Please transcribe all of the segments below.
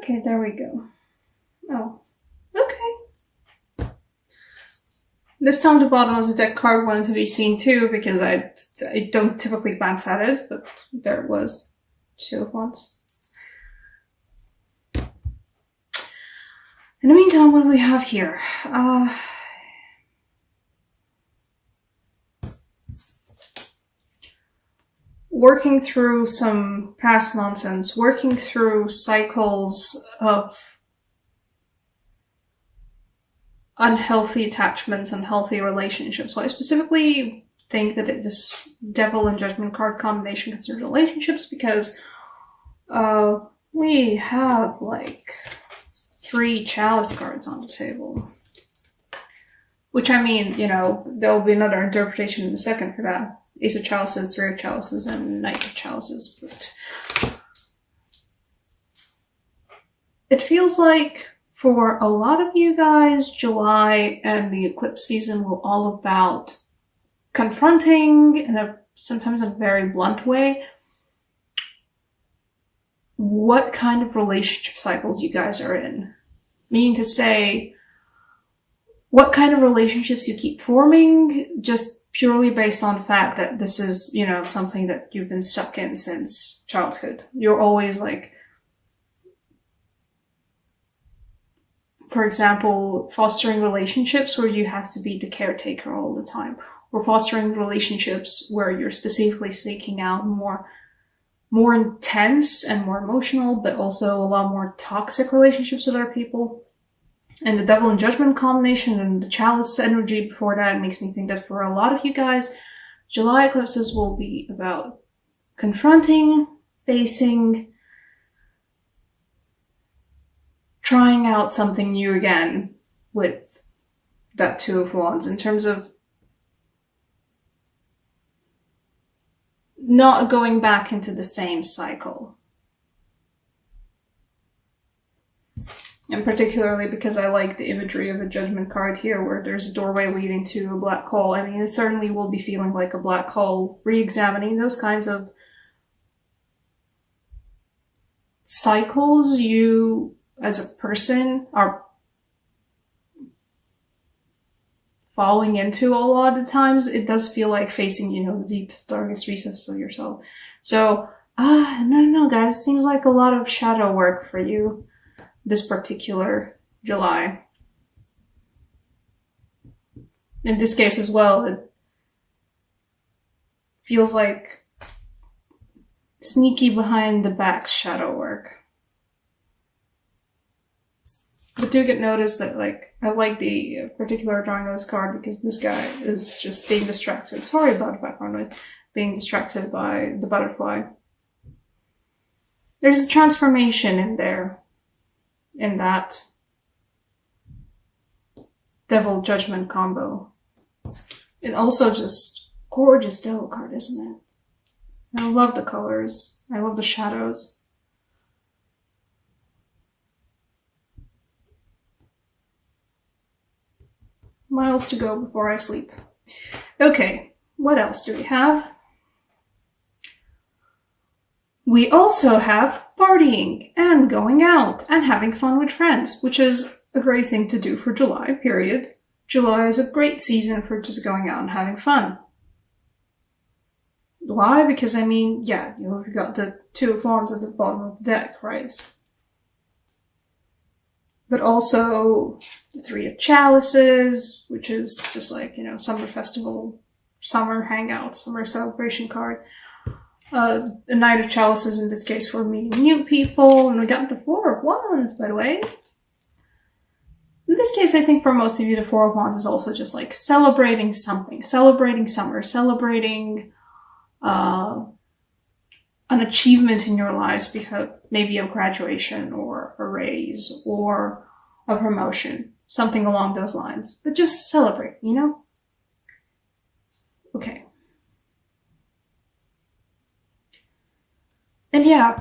Okay, there we go. Oh, okay. This time the bottom of the deck card wanted to be seen too, because I don't typically glance at it, but there it was. Two of Wands. In the meantime, what do we have here? Working through some past nonsense, working through cycles of unhealthy attachments, unhealthy relationships. Well, I specifically think that this Devil and Judgment card combination concerns relationships because we have like 3 Chalice cards on the table. Which, I mean, you know, there'll be another interpretation in a second for that. Ace of Chalices, 3 of Chalices, and Knight of Chalices. But it feels like for a lot of you guys, July and the eclipse season were all about confronting, in sometimes a very blunt way, what kind of relationship cycles you guys are in. Meaning to say, what kind of relationships you keep forming, just purely based on the fact that this is, you know, something that you've been stuck in since childhood. You're always like, for example, fostering relationships where you have to be the caretaker all the time, or fostering relationships where you're specifically seeking out more intense and more emotional, but also a lot more toxic relationships with other people. And the Devil and Judgment combination and the Chalice energy before that makes me think that for a lot of you guys, July eclipses will be about confronting, facing, trying out something new again with that Two of Wands in terms of not going back into the same cycle. And particularly because I like the imagery of a Judgment card here where there's a doorway leading to a black hole. I mean, it certainly will be feeling like a black hole, re-examining those kinds of cycles you, as a person, are falling into a lot of the times. It does feel like facing, you know, the deepest, darkest recesses of yourself. So, no, guys, it seems like a lot of shadow work for you this particular July. In this case as well, it feels like sneaky behind the back shadow work. But do get noticed that, like, I like the particular drawing of this card because this guy is just being distracted. Sorry about the background noise. Being distracted by the butterfly. There's a transformation in there. In that Devil Judgment combo. And also just gorgeous Devil card, isn't it? I love the colors. I love the shadows. Miles to go before I sleep. Okay, what else do we have? We also have partying and going out and having fun with friends, which is a great thing to do for July, period. July is a great season for just going out and having fun. Why? Because, I mean, yeah, you've got the Two of Wands at the bottom of the deck, right? But also the Three of Chalices, which is just like, you know, summer festival, summer hangout, summer celebration card. The Knight of Chalices in this case for meeting new people, and we got the Four of Wands, by the way. In this case, I think for most of you, the Four of Wands is also just like celebrating something, celebrating summer, celebrating an achievement in your lives, because maybe a graduation or a raise or a promotion, something along those lines. But just celebrate, you know? Okay. And yeah,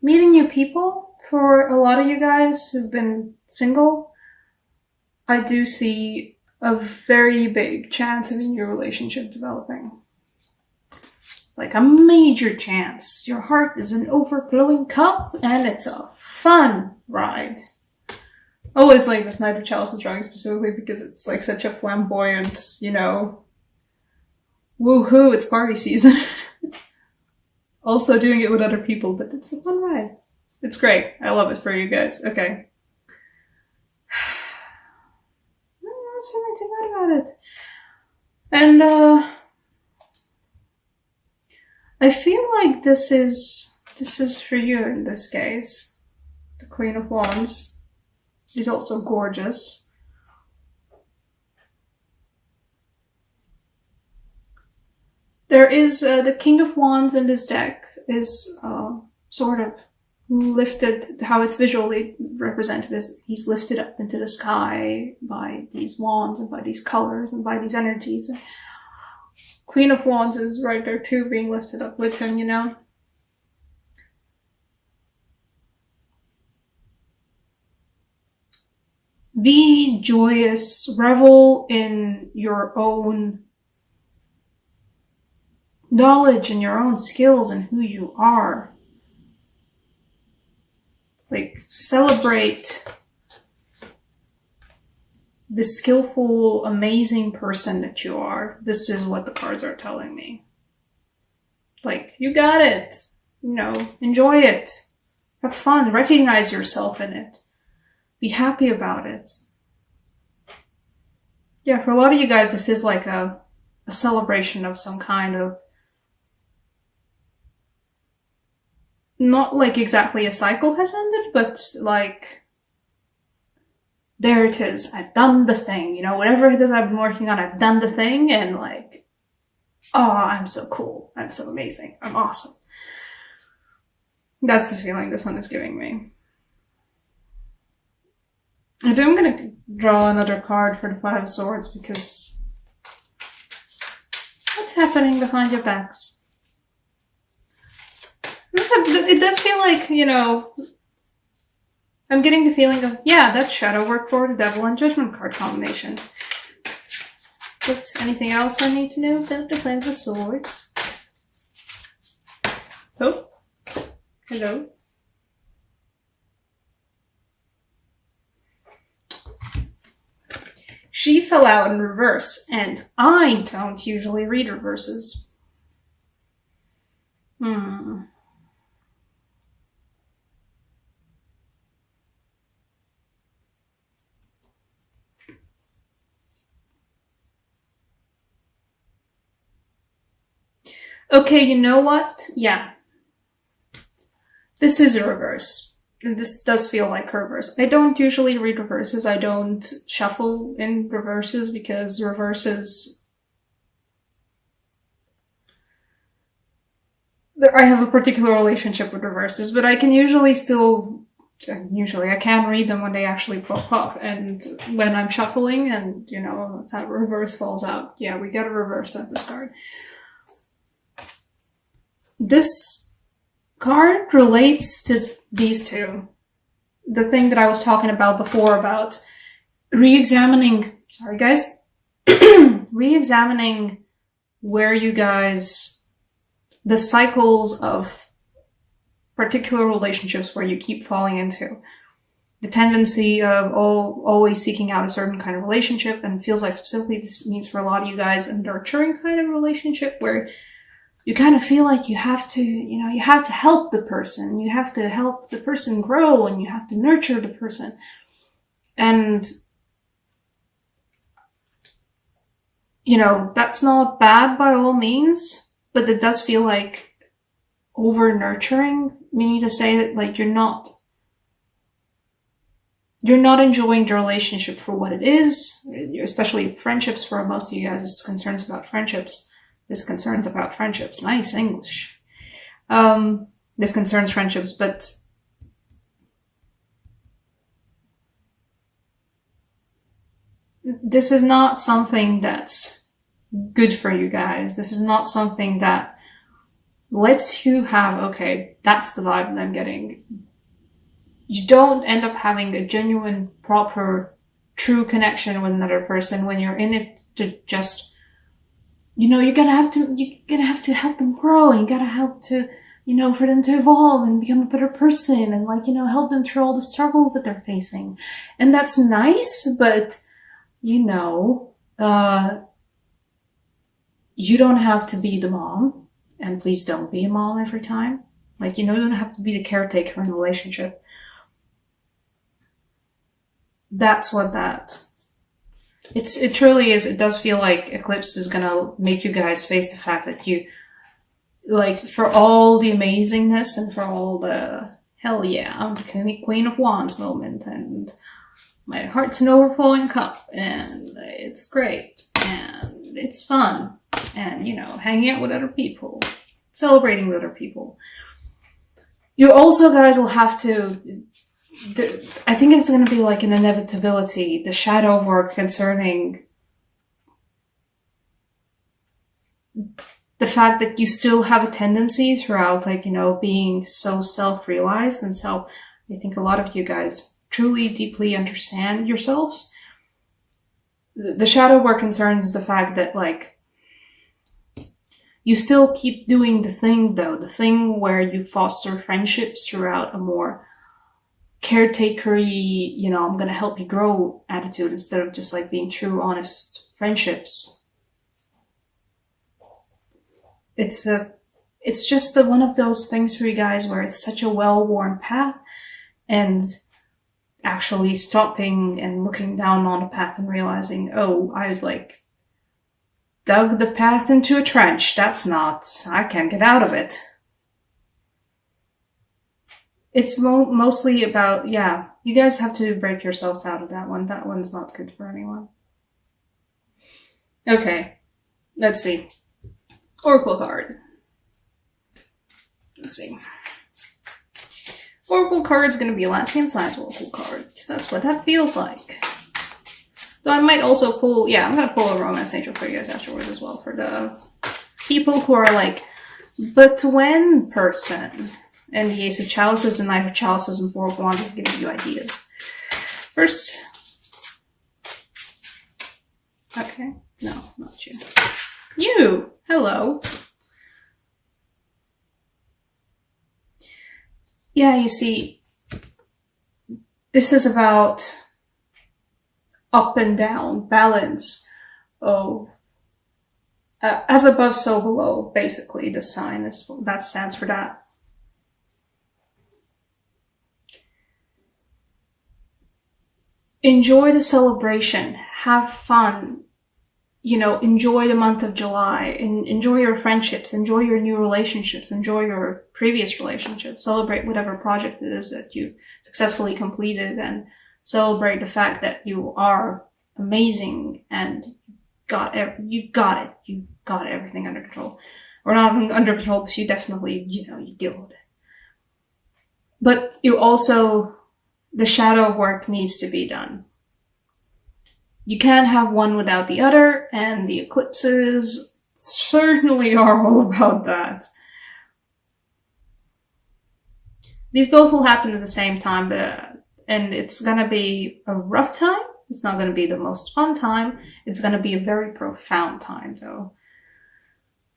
meeting new people, for a lot of you guys who've been single, I do see a very big chance of a new relationship developing. Like a major chance. Your heart is an overflowing cup and it's fun ride. Always like this Knight of Chalices drawing specifically because it's like such a flamboyant, you know, woohoo, it's party season. Also doing it with other people, but it's a fun ride. It's great. I love it for you guys. Okay. That's really too bad about it. And I feel like this is for you in this case. The Queen of Wands is also gorgeous. There is the King of Wands in this deck is sort of lifted, how it's visually represented is he's lifted up into the sky by these wands and by these colors and by these energies. Queen of Wands is right there too, being lifted up with him, you know. Be joyous, revel in your own knowledge and your own skills and who you are. Like, celebrate the skillful, amazing person that you are. This is what the cards are telling me. Like, you got it. You know, enjoy it. Have fun. Recognize yourself in it. Be happy about it. Yeah, for a lot of you guys, this is like a celebration of some kind of, not like exactly a cycle has ended, but like, there it is. I've done the thing, you know, whatever it is I've been working on, I've done the thing, and like, oh, I'm so cool. I'm so amazing. I'm awesome. That's the feeling this one is giving me. I think I'm gonna draw another card for the Five of Swords because what's happening behind your backs? It does feel like, you know, I'm getting the feeling of, yeah, that's shadow work for the Devil and Judgment card combination. But anything else I need to know about the Five of Swords? Oh, hello. She fell out in reverse, and I don't usually read reverses. Okay, you know what? Yeah. This is a reverse. And this does feel like a reverse. I don't usually read reverses. I don't shuffle in reverses because reverses... I have a particular relationship with reverses, but I can usually still... I can read them when they actually pop up. And when I'm shuffling and, you know, that reverse falls out, yeah, we get a reverse at the start. This card relates to these two. The thing that I was talking about before about re-examining, sorry guys, re-examining where you guys, the cycles of particular relationships where you keep falling into. The tendency of always seeking out a certain kind of relationship, and feels like specifically this means for a lot of you guys a nurturing kind of relationship where you kind of feel like you have to, you know, you have to help the person. You have to help the person grow and you have to nurture the person. And, you know, that's not bad by all means, but it does feel like over nurturing, meaning to say that like you're not enjoying the relationship for what it is, especially friendships. For most of you guys, it's concerns about friendships. This concerns about friendships. Nice English. This concerns friendships, but this is not something that's good for you guys. This is not something that lets you have, okay, that's the vibe that I'm getting. You don't end up having a genuine, proper, true connection with another person when you're in it to just, you know, you're gonna have to help them grow, and you gotta help to you know, for them to evolve and become a better person and like, you know, help them through all the struggles that they're facing. And that's nice, but you know, you don't have to be the mom, and please don't be a mom every time. Like, you know, you don't have to be the caretaker in a relationship. That's what it truly is. It does feel like Eclipse is gonna make you guys face the fact that you, like, for all the amazingness and for all the, hell yeah, I'm the Queen of Wands moment, and my heart's an overflowing cup, and it's great, and it's fun, and, you know, hanging out with other people, celebrating with other people. You also, guys, will have to, I think it's going to be like an inevitability, the shadow work concerning the fact that you still have a tendency throughout, like, you know, being so self-realized. And so I think a lot of you guys truly, deeply understand yourselves. The shadow work concerns the fact that, like, you still keep doing the thing, though, the thing where you foster friendships throughout a more caretakery, you know, I'm going to help you grow attitude instead of just like being true, honest friendships. It's just one of those things for you guys where it's such a well-worn path, and actually stopping and looking down on the path and realizing, oh, I've like dug the path into a trench. I can't get out of it. It's mostly about, yeah, you guys have to break yourselves out of that one. That one's not good for anyone. Okay, let's see. Oracle card. Let's see. Oracle card's going to be a Latvian Science Oracle card, because that's what that feels like. Though I might also pull, yeah, I'm going to pull a Romance Angel for you guys afterwards as well, for the people who are like, but when person. And the Ace of Chalices, and Knight of Chalices, and Four of Wands is giving you ideas. First. Okay. No, not you. You! Hello. Yeah, you see, this is about up and down, balance. Oh. As above, so below, basically, the sign is, that stands for that. Enjoy the celebration, have fun, you know, enjoy the month of July, enjoy your friendships, enjoy your new relationships, enjoy your previous relationships, celebrate whatever project it is that you successfully completed, and celebrate the fact that you are amazing and you got everything under control. Or not under control, because you definitely, you know, you deal with it. But you also, the shadow work needs to be done. You can't have one without the other, and the eclipses certainly are all about that. These both will happen at the same time, and it's gonna be a rough time. It's not gonna be the most fun time. It's gonna be a very profound time, though.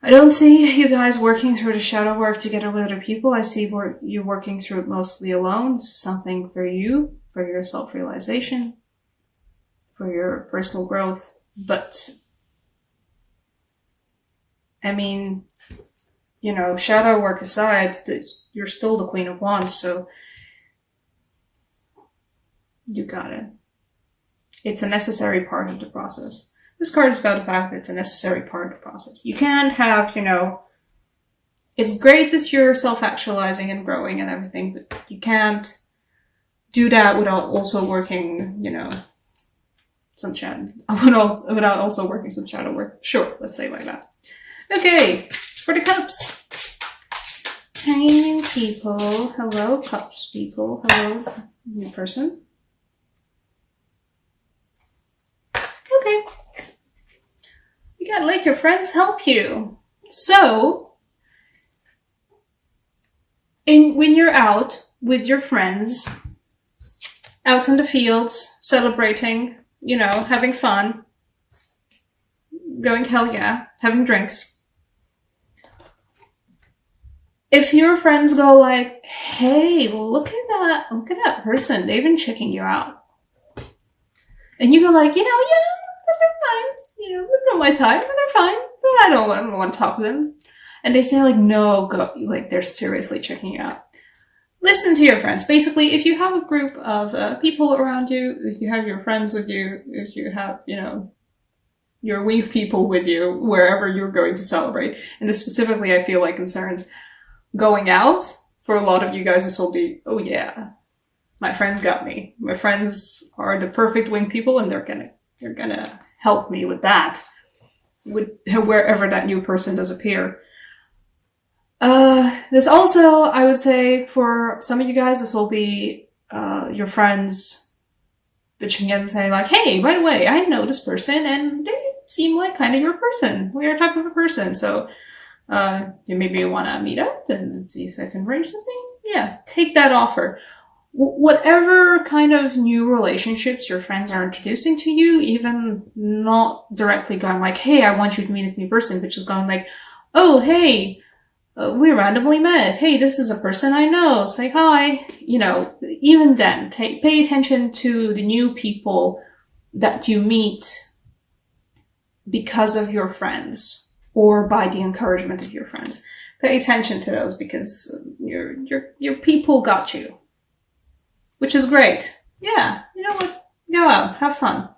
I don't see you guys working through the shadow work together with other people. I see you working through it mostly alone. This is something for you, for your self-realization, for your personal growth. But, I mean, you know, shadow work aside, you're still the Queen of Wands, so you got it. It's a necessary part of the process. This card is about the fact that it's a necessary part of the process. You can't have, you know, it's great that you're self-actualizing and growing and everything, but you can't do that without also working, you know, some shadow, without also working some shadow work. Sure, let's say it like that. Okay, for the cups. Hanging people. Hello, cups people. Hello, new person. Okay. You gotta let your friends help you. So, when you're out with your friends, out in the fields, celebrating, you know, having fun, going hell yeah, having drinks, if your friends go like, hey, look at that person, they've been checking you out. And you go like, yeah, they're fine. They're not my type, but they're fine. But I don't want to talk to them. And they say like, no, go, like they're seriously checking you out. Listen to your friends. Basically, if you have a group of people around you, if you have your friends with you, if you have, your wing people with you, wherever you're going to celebrate. And this specifically, I feel like concerns going out. For a lot of you guys, this will be, oh yeah, my friends got me. My friends are the perfect wing people, and they're gonna help me with that, with wherever that new person does appear. This also, I would say, for some of you guys, this will be your friends bitching in and saying like, hey, by the way, I know this person and they seem like kind of your person. We are a type of a person. So you maybe want to meet up and see if I can arrange something. Yeah, take that offer. Whatever kind of new relationships your friends are introducing to you, even not directly going like, hey, I want you to meet this new person, but just going like, oh, hey, we randomly met. Hey, this is a person I know. Say hi. Even then, pay attention to the new people that you meet because of your friends or by the encouragement of your friends. Pay attention to those because your people got you, which is great. Yeah, you know what? Go out, have fun.